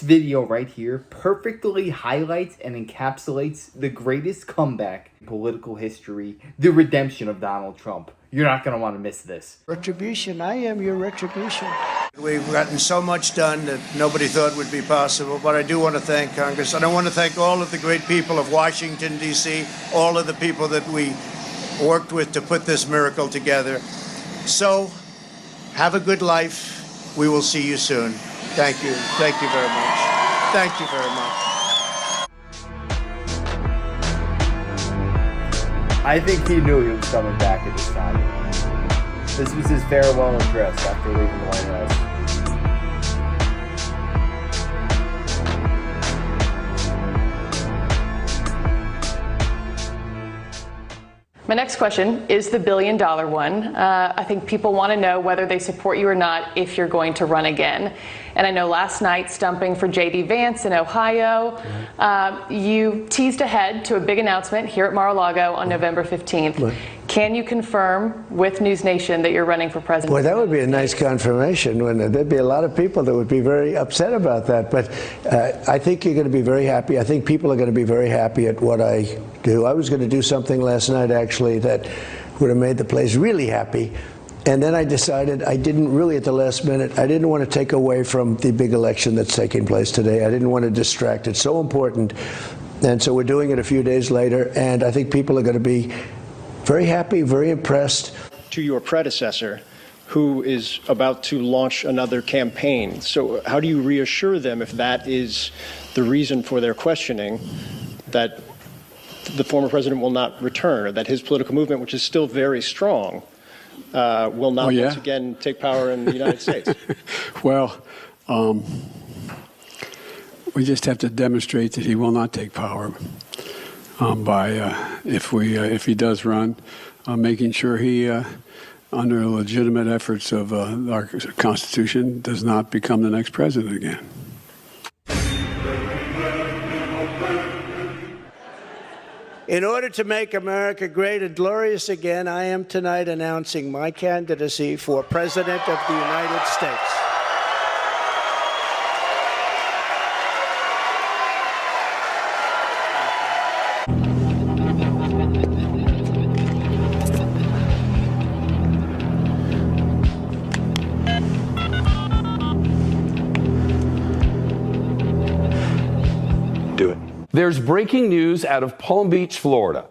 video right here perfectly highlights and encapsulates the greatest comeback in political history, the redemption of Donald Trump. You're not going to want to miss this. Retribution. I am your retribution. We've gotten so much done that nobody thought would be possible, but I do want to thank Congress, and I want to thank all of the great people of Washington, D.C., all of the people that we worked with to put this miracle together. So, have a good life. We will see you soon. Thank you. Thank you very much. Thank you very much. I think he knew he was coming back at this time. This was his farewell address after leaving the White House. My next question is the billion-dollar one. I think people want to know whether they support you or not if you're going to run again. And I know last night, stumping for J.D. Vance in Ohio, you teased ahead to a big announcement here at Mar-a-Lago on November 15th. Right. Can you confirm with News Nation that you're running for president? Boy, that would be a nice confirmation. There'd be a lot of people that would be very upset about that. But I think you're going to be very happy. I think people are going to be very happy at what I do. I was going to do something last night, actually, that would have made the place really happy. And then I decided I didn't really, at the last minute, I didn't want to take away from the big election that's taking place today. I didn't want to distract. It's so important. And so we're doing it a few days later. And I think people are going to be very happy, very impressed. To your predecessor, who is about to launch another campaign. So how do you reassure them, if that is the reason for their questioning, that the former president will not return, or that his political movement, which is still very strong, will not once again take power in the United States? Well, we just have to demonstrate that he will not take power by, if he does run, making sure he, under legitimate efforts of our Constitution, does not become the next president again. In order to make America great and glorious again, I am tonight announcing my candidacy for President of the United States. Do it. There's breaking news out of Palm Beach, Florida.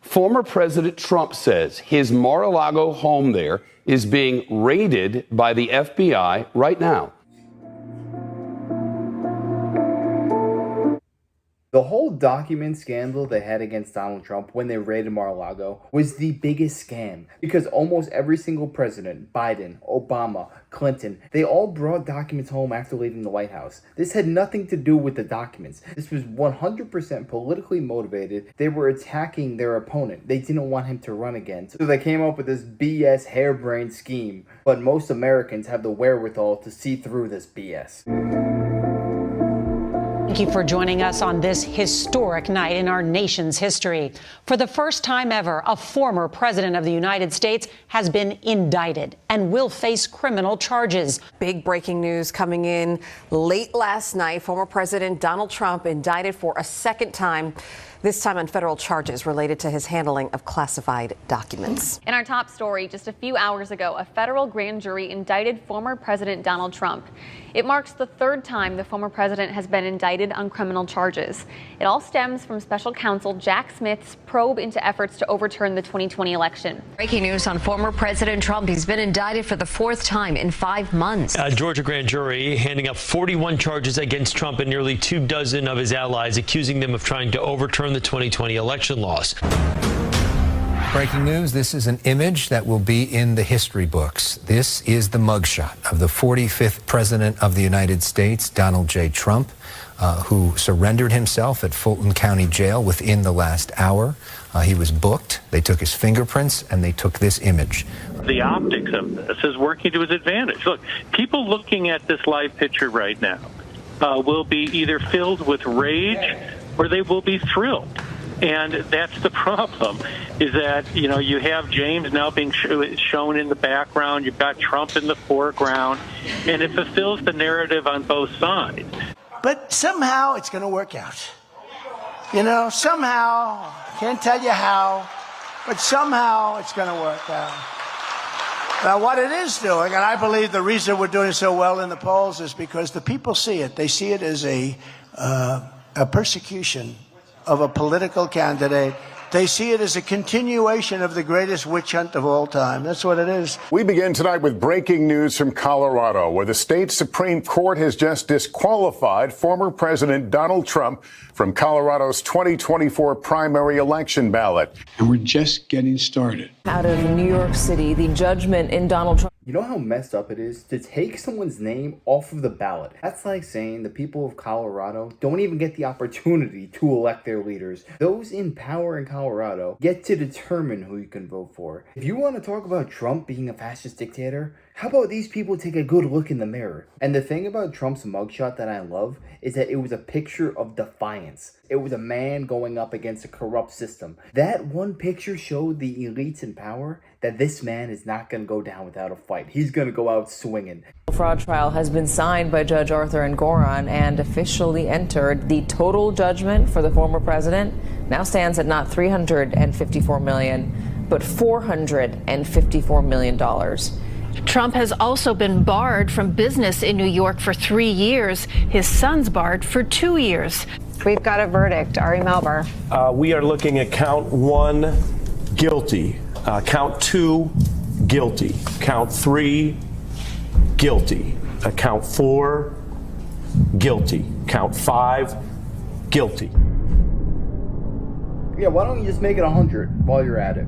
Former President Trump says his Mar-a-Lago home there is being raided by the FBI right now. The whole document scandal they had against Donald Trump when they raided Mar-a-Lago was the biggest scam, because almost every single president, Biden, Obama, Clinton, they all brought documents home after leaving the White House. This had nothing to do with the documents. This was 100% politically motivated. They were attacking their opponent. They didn't want him to run again. So they came up with this BS harebrained scheme, but most Americans have the wherewithal to see through this BS. Thank you for joining us on this historic night in our nation's history. For the first time ever, a former president of the United States has been indicted and will face criminal charges. Big breaking news coming in late last night. Former President Donald Trump indicted for a second time, this time on federal charges related to his handling of classified documents. In our top story, just a few hours ago, a federal grand jury indicted former President Donald Trump. It marks the third time the former president has been indicted on criminal charges. It all stems from special counsel Jack Smith's probe into efforts to overturn the 2020 election. Breaking news on former President Trump. He's been indicted for the fourth time in 5 months. A Georgia grand jury handing up 41 charges against Trump and nearly 24 of his allies, accusing them of trying to overturn the 2020 election loss. Breaking news, this is an image that will be in the history books. This is the mugshot of the 45th President of the United States, Donald J. Trump, who surrendered himself at Fulton County Jail within the last hour. He was booked, they took his fingerprints, and they took this image. The optics of this is working to his advantage. Look, people looking at this live picture right now will be either filled with rage or they will be thrilled. And that's the problem, is that, you know, you have James now being shown in the background, you've got Trump in the foreground, and it fulfills the narrative on both sides. But somehow it's going to work out. You know, somehow, can't tell you how, but somehow it's going to work out. Now, what it is doing, and I believe the reason we're doing so well in the polls is because the people see it. They see it as a persecution of a political candidate. They see it as a continuation of the greatest witch hunt of all time. That's what it is. We begin tonight with breaking news from Colorado, where the state Supreme Court has just disqualified former President Donald Trump from Colorado's 2024 primary election ballot. And we're just getting started. Out of New York City, the judgment in Donald Trump. You know how messed up it is to take someone's name off of the ballot? That's like saying the people of Colorado don't even get the opportunity to elect their leaders. Those in power in Colorado get to determine who you can vote for. If you want to talk about Trump being a fascist dictator, how about these people take a good look in the mirror? And the thing about Trump's mugshot that I love is that it was a picture of defiance. It was a man going up against a corrupt system. That one picture showed the elites in power that this man is not going to go down without a fight. He's going to go out swinging. The fraud trial has been signed by Judge Arthur Engoron and officially entered. The total judgment for the former president now stands at not $354 million, but $454 million. Trump has also been barred from business in New York for 3 years. His son's barred for 2 years. We've got a verdict. Ari Melber. We are looking at count 1, guilty. Count 2, guilty. Count 3, guilty. Count 4, guilty. Count 5, guilty. Yeah, why don't you just make it 100 while you're at it?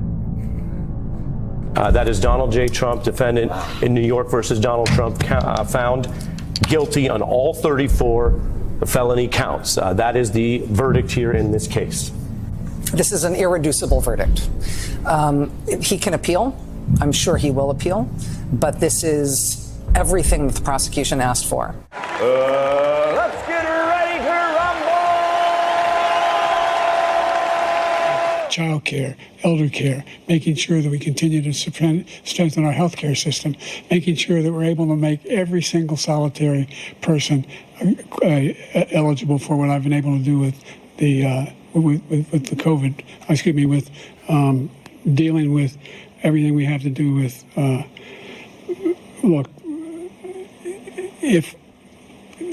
That is Donald J. Trump, defendant in New York versus Donald Trump, found guilty on all 34 felony counts. That is the verdict here in this case. This is an irreducible verdict. He can appeal. I'm sure he will appeal. But this is everything that the prosecution asked for. Let's get ready to rumble! Child care, elder care, making sure that we continue to strengthen our healthcare system, making sure that we're able to make every single solitary person eligible for what I've been able to do with the with the COVID. Excuse me, with dealing with everything we have to do with. Look, if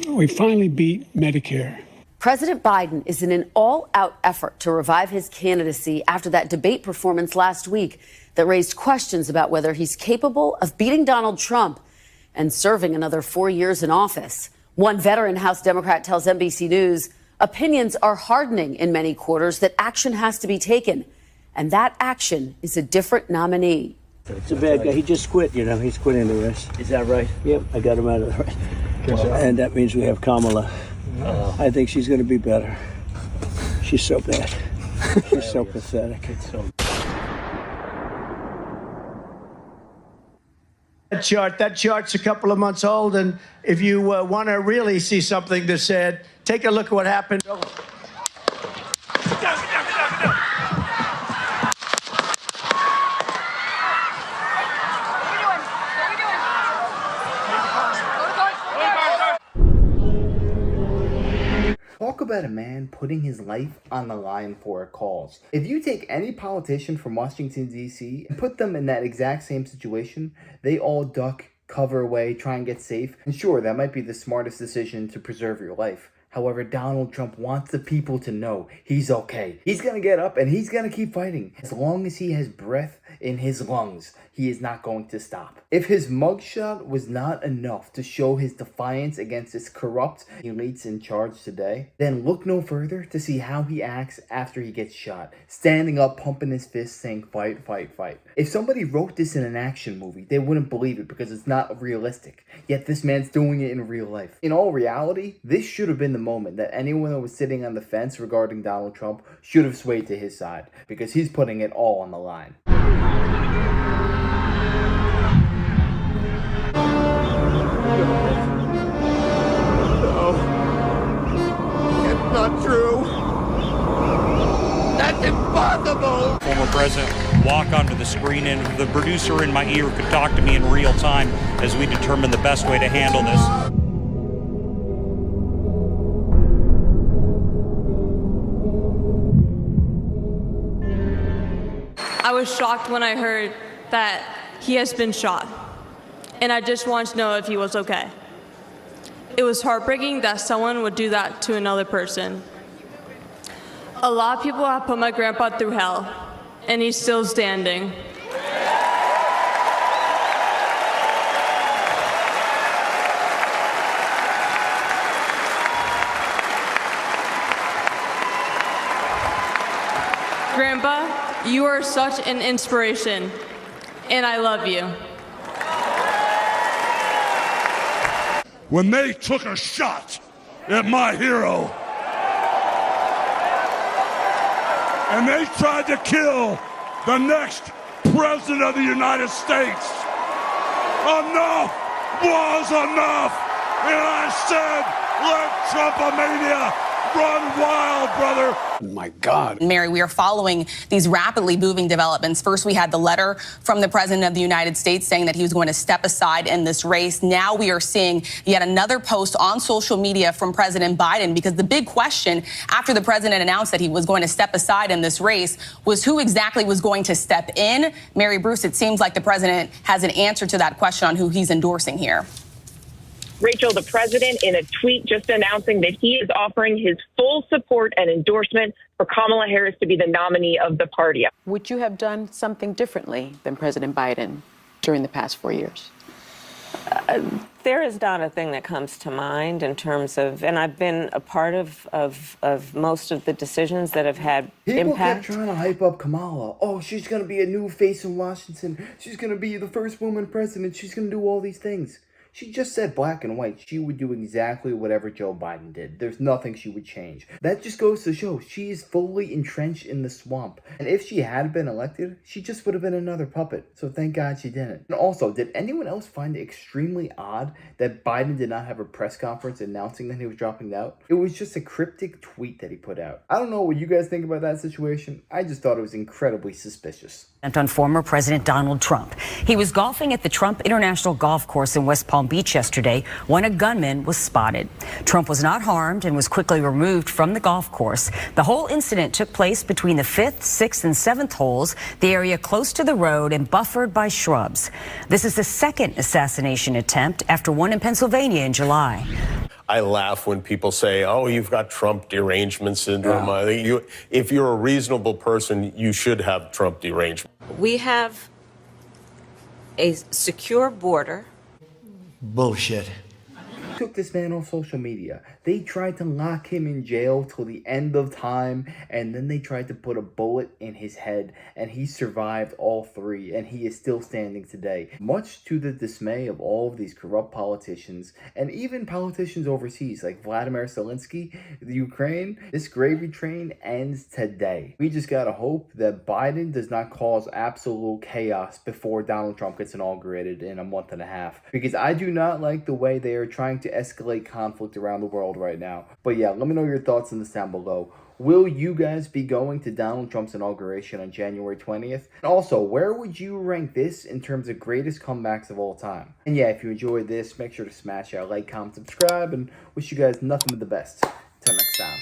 we finally beat Medicare. President Biden is in an all-out effort to revive his candidacy after that debate performance last week that raised questions about whether he's capable of beating Donald Trump and serving another 4 years in office. One veteran House Democrat tells NBC News opinions are hardening in many quarters, that action has to be taken, and that action is a different nominee. It's a bad guy. He just quit, you know. He's quitting the race. Is that right? Yep, I got him out of the race. And that means we have Kamala. I think she's going to be better. She's so bad. She's so pathetic. That chart's a couple of months old, and if you want to really see something that's said, take a look at what happened. Talk about a man putting his life on the line for a cause. If you take any politician from Washington, D.C. and put them in that exact same situation, they all duck, cover away, try and get safe. And sure, that might be the smartest decision to preserve your life. However, Donald Trump wants the people to know he's okay. He's going to get up and he's going to keep fighting. As long as he has breath in his lungs, he is not going to stop. If his mugshot was not enough to show his defiance against his corrupt elites in charge today, then look no further to see how he acts after he gets shot. Standing up, pumping his fists, saying fight, fight, fight. If somebody wrote this in an action movie, they wouldn't believe it because it's not realistic. Yet this man's doing it in real life. In all reality, this should have been the moment that anyone that was sitting on the fence regarding Donald Trump should have swayed to his side, because he's putting it all on the line. No. It's not true. That's impossible. Former president walk onto the screen, and the producer in my ear could talk to me in real time as we determine the best way to handle this. was shocked when I heard that he has been shot, and I just wanted to know if he was okay. It was heartbreaking that someone would do that to another person. A lot of people have put my grandpa through hell, and he's still standing. Grandpa, you are such an inspiration, and I love you. When they took a shot at my hero, and they tried to kill the next president of the United States, enough was enough, and I said, let Trumpomania run wild, brother. My God. Mary, we are following these rapidly moving developments. First, we had the letter from the President of the United States saying that he was going to step aside in this race. Now we are seeing yet another post on social media from President Biden, because the big question after the president announced that he was going to step aside in this race was who exactly was going to step in. Mary Bruce, it seems like the president has an answer to that question on who he's endorsing here. Rachel, the president, in a tweet just announcing that he is offering his full support and endorsement for Kamala Harris to be the nominee of the party. Would you have done something differently than President Biden during the past 4 years? There is not a thing that comes to mind in terms of, and I've been a part of most of the decisions that have had People impact. kept trying to hype up Kamala. Oh, she's going to be a new face in Washington. She's going to be the first woman president. She's going to do all these things. She just said black and white. She would do exactly whatever Joe Biden did. There's nothing she would change. That just goes to show she is fully entrenched in the swamp. And if she had been elected, she just would have been another puppet. So thank God she didn't. And also, did anyone else find it extremely odd that Biden did not have a press conference announcing that he was dropping out? It was just a cryptic tweet that he put out. I don't know what you guys think about that situation. I just thought it was incredibly suspicious. On former President Donald Trump. He was golfing at the Trump International Golf Course in West Palm Beach yesterday when a gunman was spotted. Trump was not harmed and was quickly removed from the golf course. The whole incident took place between the 5th, 6th, and 7th holes, the area close to the road and buffered by shrubs. This is the second assassination attempt after one in Pennsylvania in July. I laugh when people say, oh, you've got Trump derangement syndrome. If you're a reasonable person, you should have Trump derangement. We have a secure border. Bullshit. Took this man off social media. They tried to lock him in jail till the end of time, and then they tried to put a bullet in his head, and he survived all three, and he is still standing today. Much to the dismay of all of these corrupt politicians, and even politicians overseas, like Vladimir Zelensky, the Ukraine. This gravy train ends today. We just gotta hope that Biden does not cause absolute chaos before Donald Trump gets inaugurated in a month and a half, because I do not like the way they are trying to escalate conflict around the world right now. But yeah, let me know your thoughts in this down below. Will you guys be going to Donald Trump's inauguration on January 20th? And also, where would you rank this in terms of greatest comebacks of all time? And yeah, if you enjoyed this, make sure to smash that like, comment, subscribe, and wish you guys nothing but the best. Till next time.